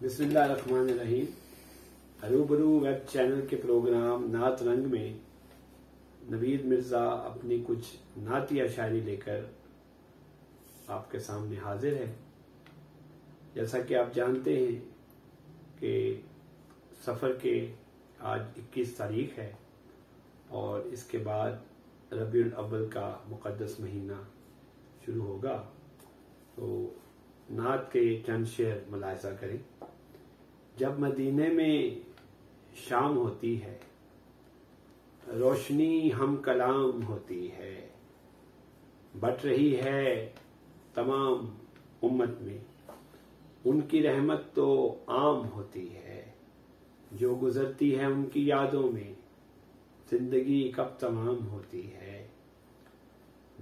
بسم اللہ الرحمن الرحیم۔ روبرو ویب چینل کے پروگرام نعت رنگ میں نوید مرزا اپنی کچھ نعتی شاعری لے کر آپ کے سامنے حاضر ہے۔ جیسا کہ آپ جانتے ہیں کہ سفر کے آج 21 تاریخ ہے اور اس کے بعد ربیع الاول کا مقدس مہینہ شروع ہوگا، تو نعت کے چند شعر ملاحظہ کریں۔ جب مدینے میں شام ہوتی ہے، روشنی ہم کلام ہوتی ہے، بٹ رہی ہے تمام امت میں، ان کی رحمت تو عام ہوتی ہے، جو گزرتی ہے ان کی یادوں میں، زندگی کب تمام ہوتی ہے۔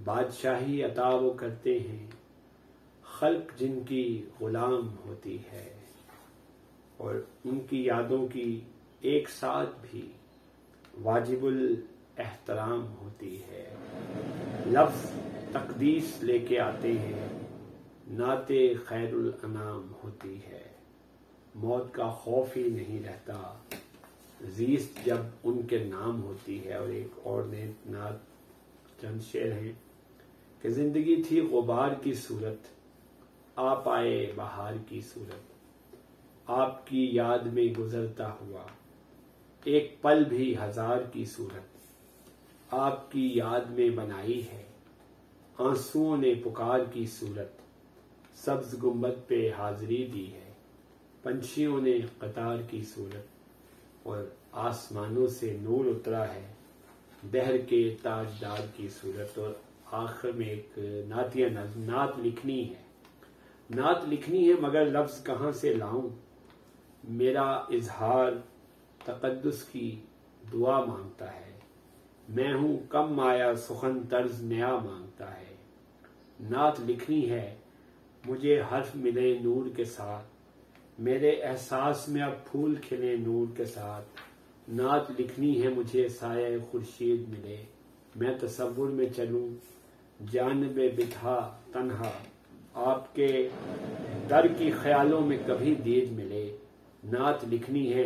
بادشاہی عطا وہ کرتے ہیں، خلق جن کی غلام ہوتی ہے، اور ان کی یادوں کی ایک ساتھ بھی واجب الاحترام ہوتی ہے۔ لفظ تقدیس لے کے آتے ہیں، نعت خیر الانام ہوتی ہے، موت کا خوف ہی نہیں رہتا، زیست جب ان کے نام ہوتی ہے۔ اور ایک اور نعت چند شعر ہیں کہ زندگی تھی غبار کی صورت، آپ آئے بہار کی صورت، آپ کی یاد میں گزرتا ہوا ایک پل بھی ہزار کی صورت، آپ کی یاد میں بنائی ہے آنسوؤں نے پکار کی صورت، سبز گنبد پہ حاضری دی ہے پنچھیوں نے قطار کی صورت، اور آسمانوں سے نور اترا ہے دہر کے تاجدار کی صورت۔ اور آخر میں ایک نعتیہ نظم، نعت لکھنی ہے مگر لفظ کہاں سے لاؤں، میرا اظہار تقدس کی دعا مانگتا ہے، میں ہوں کم مایا سخن طرز نیا مانگتا ہے۔ نعت لکھنی ہے مجھے حرف ملے نور کے ساتھ، میرے احساس میں اب پھول کھلے نور کے ساتھ، نعت لکھنی ہے مجھے سایہ خورشید ملے، میں تصور میں چلوں جانب بطحا تنہا، آپ کے در کی خیالوں میں کبھی دید ملے۔ نعت لکھنی ہے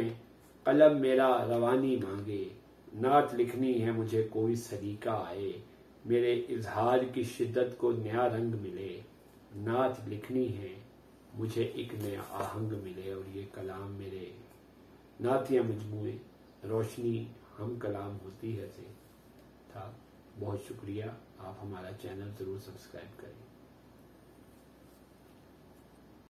قلم میرا روانی مانگے، نعت لکھنی ہے مجھے کوئی سلیقہ آئے، میرے اظہار کی شدت کو نیا رنگ ملے، نعت لکھنی ہے مجھے ایک نیا آہنگ ملے۔ اور یہ کلام میرے نعتیہ مجموعے روشنی ہم کلام ہوتی ہے سے تھا۔ بہت شکریہ، آپ ہمارا چینل ضرور سبسکرائب کریں۔